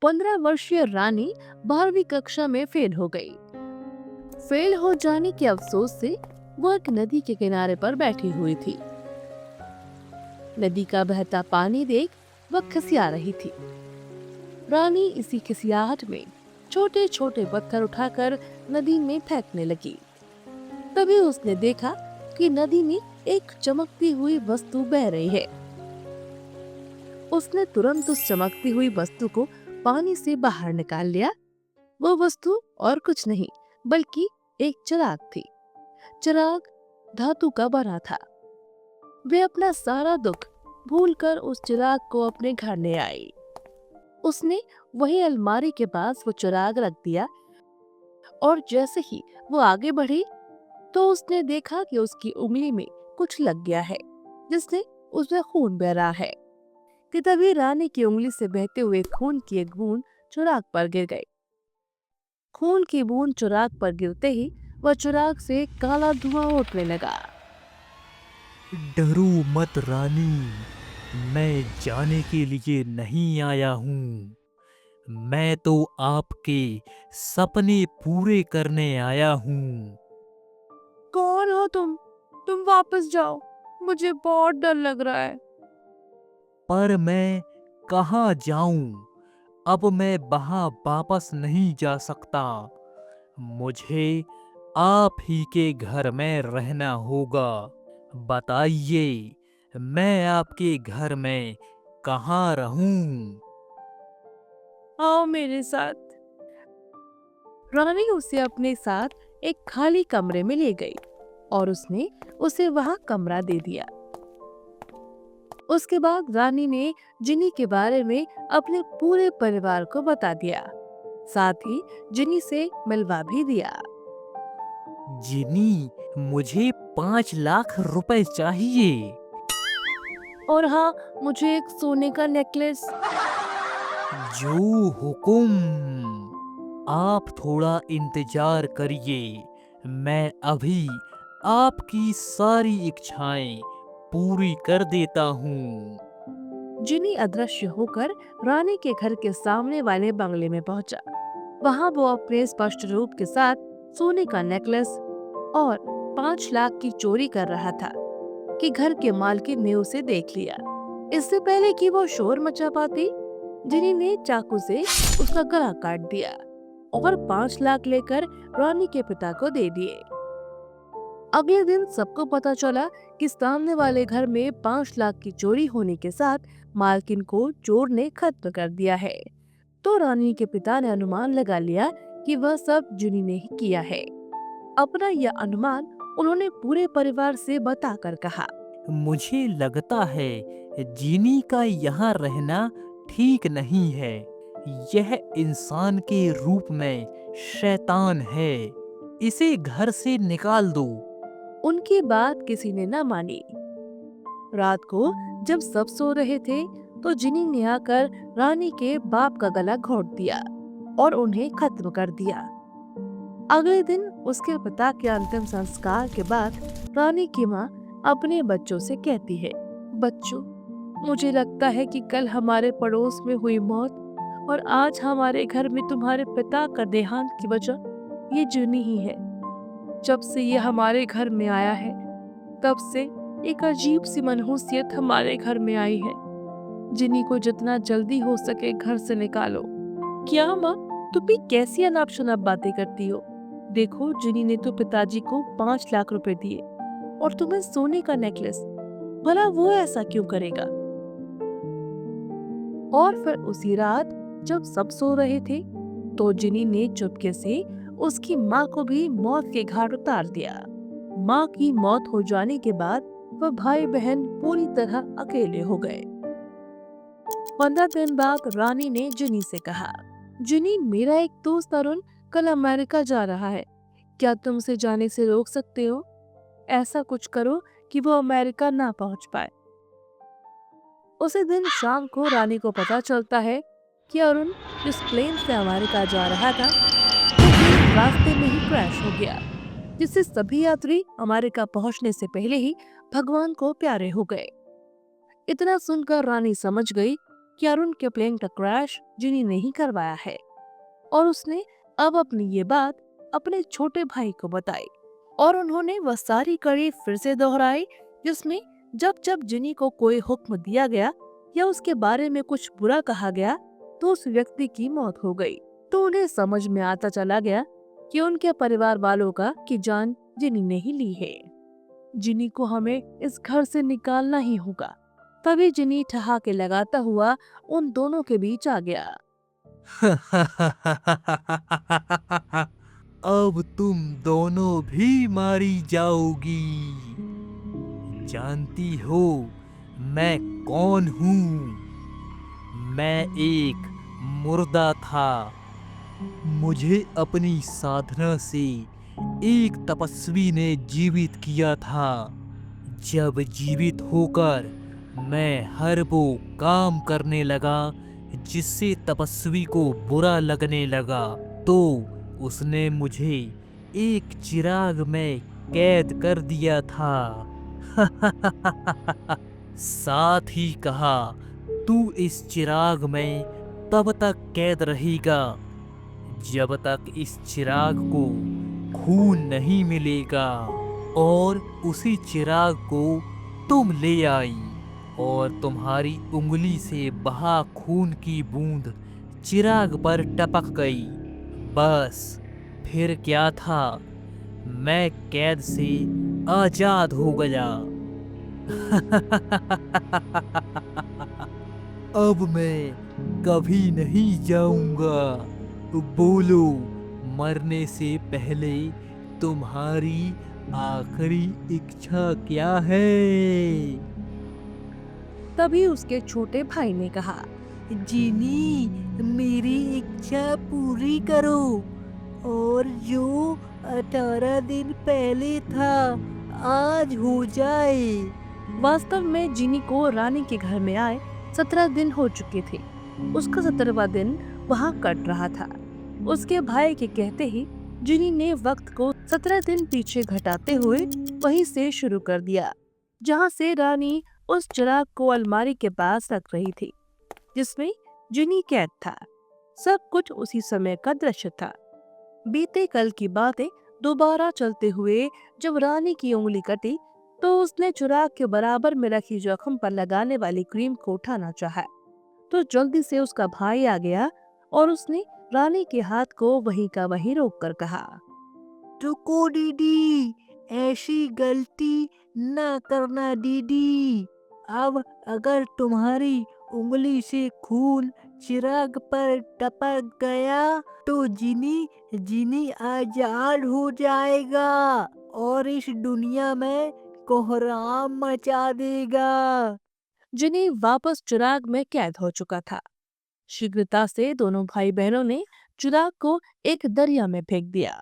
15 वर्षीय रानी 12वीं कक्षा में फेल हो गई। फेल हो जाने के अफसोस से वो एक नदी के किनारे पर बैठी हुई थी। नदी का बहता पानी देख वह खिसिया रही थी। रानी इसी खिसियाहट में छोटे छोटे पत्थर उठाकर नदी में फेंकने लगी। तभी उसने देखा कि नदी में एक चमकती हुई वस्तु बह रही है। उसने तुरंत उस चमकती हुई वस्तु को पानी से बाहर निकाल लिया। वो वस्तु और कुछ नहीं बल्कि एक चिराग थी। चिराग धातु का बना था। वे अपना सारा दुख भूलकर उस चिराग को अपने घर ले आई। उसने वही अलमारी के पास वो चिराग रख दिया और जैसे ही वो आगे बढ़ी तो उसने देखा कि उसकी उंगली में कुछ लग गया है जिससे उसमें खून बह रहा है। कि तभी रानी की उंगली से बहते हुए खून की एक बूंद चिराग पर गिर गई। खून की बूंद चिराग पर गिरते ही वह चिराग से काला धुआं उठने लगा। डरो मत रानी, मैं जाने के लिए नहीं आया हूँ। मैं तो आपके सपने पूरे करने आया हूँ। कौन हो तुम? तुम वापस जाओ, मुझे बहुत डर लग रहा है। पर मैं कहाँ जाऊँ? अब मैं वहाँ वापस नहीं जा सकता। मुझे आप ही के घर में रहना होगा। बताइए, मैं आपके घर में कहाँ रहूं? आओ मेरे साथ। रानी उसे अपने साथ एक खाली कमरे में ले गई और उसने उसे वहां कमरा दे दिया। उसके बाद रानी ने जिनी के बारे में अपने पूरे परिवार को बता दिया। साथ ही जिनी से मिलवा भी दिया। जिनी, मुझे 5 लाख रुपए चाहिए। और हाँ, मुझे एक सोने का नेकलेस। जो हुकुम। आप थोड़ा इंतजार करिए, मैं अभी आपकी सारी इच्छाएं पूरी कर देता हूँ। जिनी अदृश्य होकर रानी के घर के सामने वाले बंगले में पहुंचा। वहां वो अपने स्पष्ट रूप के साथ सोने का नेकलेस और 5 लाख की चोरी कर रहा था कि घर के मालकिन ने उसे देख लिया। इससे पहले कि वो शोर मचा पाती, जिनी ने चाकू से उसका गला काट दिया और 5 लाख लेकर रानी के पिता को दे दिए। अगले दिन सबको पता चला कि सामने वाले घर में 5 लाख की चोरी होने के साथ मालकिन को चोर ने खत्म कर दिया है। तो रानी के पिता ने अनुमान लगा लिया कि वह सब जिनी ने ही किया है। अपना यह अनुमान उन्होंने पूरे परिवार से बताकर कहा। मुझे लगता है जिनी का यहाँ रहना ठीक नहीं है। यह इंसान के रूप में शैतान है। इसे घर से निकाल दो। उनकी बात किसी ने न मानी। रात को जब सब सो रहे थे तो जिनी ने आकर रानी के बाप का गला घोंट दिया और उन्हें खत्म कर दिया। अगले दिन उसके पिता के अंतिम संस्कार के बाद रानी की माँ अपने बच्चों से कहती है, बच्चों, मुझे लगता है कि कल हमारे पड़ोस में हुई मौत और आज हमारे घर में तुम्हारे पिता का देहांत की वजह ये जिनी ही है। जब से ये हमारे घर में आया है तब से एक अजीब सी मनहूसियत हमारे घर में आई है। जिनी को जितना जल्दी हो सके घर से निकालो। क्या माँ, तुम भी कैसी अनाप शनाप बातें करती हो? देखो, जिनी ने तो पिताजी को 5 लाख रुपए दिए और तुम्हें सोने का नेकलेस। भला वो ऐसा क्यों करेगा? और फिर उसी रात जब सब सो रहे थे तो जिनी ने चुपके से उसकी माँ को भी मौत के घाट उतार दिया। माँ की मौत हो जाने के बाद वह भाई बहन पूरी तरह अकेले हो गए। 15 दिन बाद रानी ने जिनी से कहा, जिनी, मेरा एक दोस्त अरुण कल अमेरिका जा रहा है। क्या तुम उसे जाने से रोक सकते हो? ऐसा कुछ करो कि वो अमेरिका ना पहुंच पाए। उसी दिन शाम को रानी को पता चलता है कि अरुण जिस प्लेन से अमेरिका जा रहा था वो प्लेन रास्ते में ही क्रैश हो गया, जिससे सभी यात्री अमेरिका पहुंचने से पहले ही भगवान को प्यारे हो गए। इतना सुनकर रानी समझ गई कि अरुण के प्लेन का क्रैश जिनी ने ही करवाया है और उसने अब अपनी ये बात अपने छोटे भाई को बताई। और उन्होंने वह सारी कड़ी फिर से दोहराई जिसमें जब जब जिनी को कोई हुक्म दिया गया या उसके बारे में कुछ बुरा कहा गया तो उस व्यक्ति की मौत हो गई। तो उन्हें समझ में आता चला गया कि उनके परिवार वालों का की जान जिनी ने ही ली है। जिनी को हमें इस घर से निकालना ही होगा। तभी जिनी ठहाके लगाता हुआ उन दोनों के बीच आ गया। अब तुम दोनों भी मारी जाओगी। जानती हो मैं कौन हूँ? मैं एक मुर्दा था। मुझे अपनी साधना से एक तपस्वी ने जीवित किया था। जब जीवित होकर मैं हर वो काम करने लगा जिससे तपस्वी को बुरा लगने लगा, तो उसने मुझे एक चिराग में कैद कर दिया था। साथ ही कहा, तू इस चिराग में तब तक कैद रहेगा जब तक इस चिराग को खून नहीं मिलेगा। और उसी चिराग को तुम ले आई और तुम्हारी उंगली से बहा खून की बूंद चिराग पर टपक गई। बस फिर क्या था, मैं कैद से आजाद हो गया। अब मैं कभी नहीं जाऊंगा। बोलो, मरने से पहले तुम्हारी आखिरी इच्छा क्या है? तभी उसके छोटे भाई ने कहा, जीनी, मेरी इच्छा पूरी करो और जो 18 दिन पहले था आज हो जाए। वास्तव में जिनी को रानी के घर में आए 17 दिन हो चुके थे। उसका 17वां दिन वहाँ कट रहा था। उसके भाई के कहते ही जिनी ने वक्त को 17 दिन पीछे घटाते हुए वहीं से शुरू कर दिया जहाँ से रानी उस चिराग को अलमारी के पास रख रही थी जिसमें जिनी कैद था। सब कुछ उसी समय का दृश्य था। बीते कल की बातें दोबारा चलते हुए जब रानी की उंगली कटी तो उसने चिराग के बराबर में रखी जख्म पर लगाने वाली क्रीम को उठाना चाहा तो जल्दी से उसका भाई आ गया और उसने रानी के हाथ को वहीं का वहीं रोक कर कहा, रुको दीदी, ऐसी गलती ना करना दीदी। अब अगर तुम्हारी उंगली से खून चिराग पर टपक गया तो जिनी जिनी आजाद हो जाएगा और इस दुनिया में कोहराम मचा देगा। जिनी वापस चिराग में कैद हो चुका था। शीघ्रता से दोनों भाई बहनों ने चिराग को एक दरिया में फेंक दिया।